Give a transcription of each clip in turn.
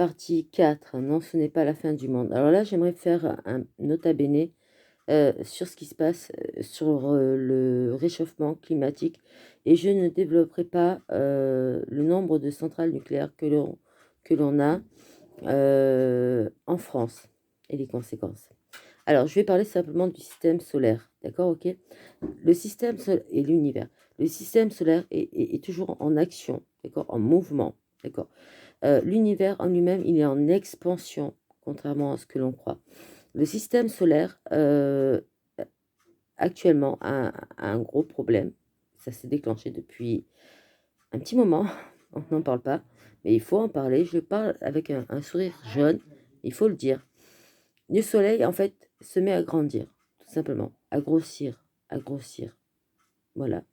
Partie 4. Non, ce n'est pas la fin du monde. Alors là, j'aimerais faire un nota bene sur ce qui se passe sur le réchauffement climatique. Et je ne développerai pas le nombre de centrales nucléaires que l'on a en France et les conséquences. Alors, je vais parler simplement du système solaire, d'accord, ok? Le système solaire et l'univers. Le système solaire est toujours en action, d'accord, en mouvement, d'accord. L'univers en lui-même, il est en expansion, contrairement à ce que l'on croit. Le système solaire, actuellement, a un gros problème. Ça s'est déclenché depuis un petit moment. On n'en parle pas, mais il faut en parler. Je parle avec un sourire jaune, il faut le dire. Le soleil, en fait, se met à grandir, tout simplement, à grossir, à grossir. Voilà.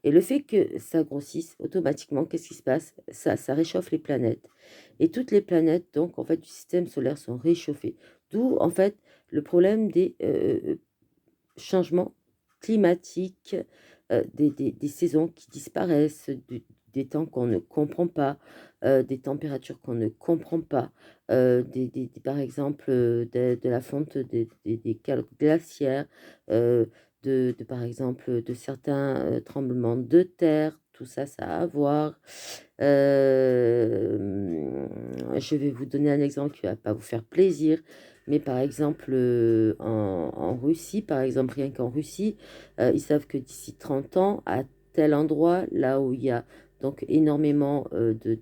Et le fait que ça grossisse, automatiquement, qu'est-ce qui se passe? Ça réchauffe les planètes. Et toutes les planètes, donc, en fait, du système solaire sont réchauffées. D'où, en fait, le problème des changements climatiques, des saisons qui disparaissent, des temps qu'on ne comprend pas, des températures qu'on ne comprend pas, par exemple, de la fonte des calottes glaciaires, par exemple, de certains tremblements de terre, tout ça, ça a à voir. Je vais vous donner un exemple qui ne va pas vous faire plaisir, mais par exemple, en Russie, par exemple, rien qu'en Russie, ils savent que d'ici 30 ans, à tel endroit, là où il y a donc énormément de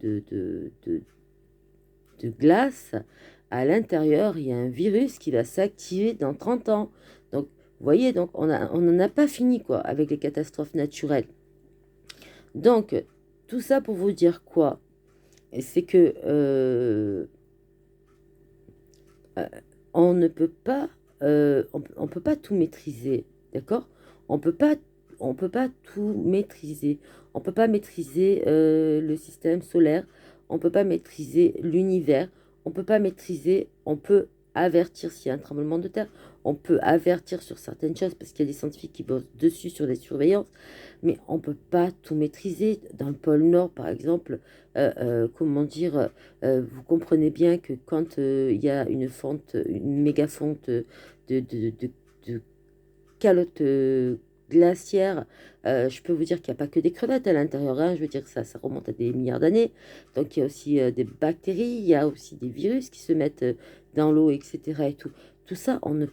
glace, à l'intérieur, il y a un virus qui va s'activer dans 30 ans. Donc, vous voyez, donc on n'en a pas fini quoi avec les catastrophes naturelles. Donc, tout ça pour vous dire quoi? C'est que on ne peut pas, on peut pas tout maîtriser, d'accord? On peut pas tout maîtriser. On peut pas maîtriser le système solaire. On peut pas maîtriser l'univers. On peut pas maîtriser. On peut avertir s'il y a un tremblement de terre. On peut avertir sur certaines choses parce qu'il y a des scientifiques qui bossent dessus sur des surveillances. Mais on ne peut pas tout maîtriser. Dans le pôle Nord, par exemple, comment dire, vous comprenez bien que quand il y a une méga fonte de calotte glaciaire, je peux vous dire qu'il n'y a pas que des crevettes à l'intérieur, hein, je veux dire que ça remonte à des milliards d'années, donc il y a aussi des bactéries, il y a aussi des virus qui se mettent dans l'eau, etc. et tout. Tout ça, on ne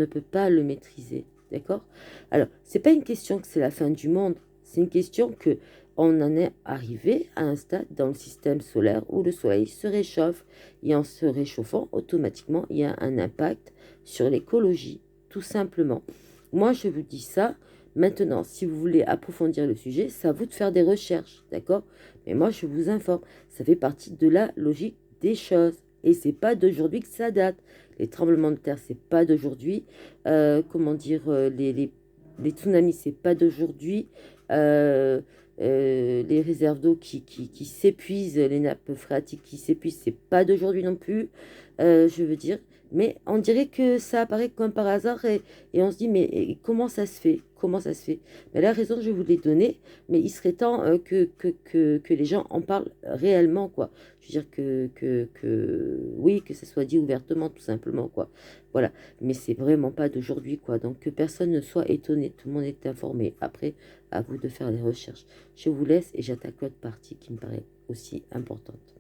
peut pas le maîtriser, d'accord? Alors, c'est pas une question que c'est la fin du monde, c'est une question que on en est arrivé à un stade dans le système solaire où le soleil se réchauffe, et en se réchauffant, automatiquement, il y a un impact sur l'écologie, tout simplement. Moi, je vous dis ça. Maintenant, si vous voulez approfondir le sujet, c'est à vous de faire des recherches, d'accord? Mais moi, je vous informe. Ça fait partie de la logique des choses. Et c'est pas d'aujourd'hui que ça date. Les tremblements de terre, c'est pas d'aujourd'hui. Comment dire, les tsunamis, c'est pas d'aujourd'hui. Les réserves d'eau qui s'épuisent, les nappes phréatiques qui s'épuisent, c'est pas d'aujourd'hui non plus. Je veux dire, mais on dirait que ça apparaît comme par hasard et on se dit, mais comment ça se fait? Comment ça se fait? Mais la raison, je vous l'ai donnée, mais il serait temps que les gens en parlent réellement, quoi. Je veux dire oui, que ça soit dit ouvertement, tout simplement, quoi. Voilà. Mais c'est vraiment pas d'aujourd'hui, quoi. Donc que personne ne soit étonné, tout le monde est informé. Après, à vous de faire les recherches. Je vous laisse et j'attaque l'autre partie qui me paraît aussi importante.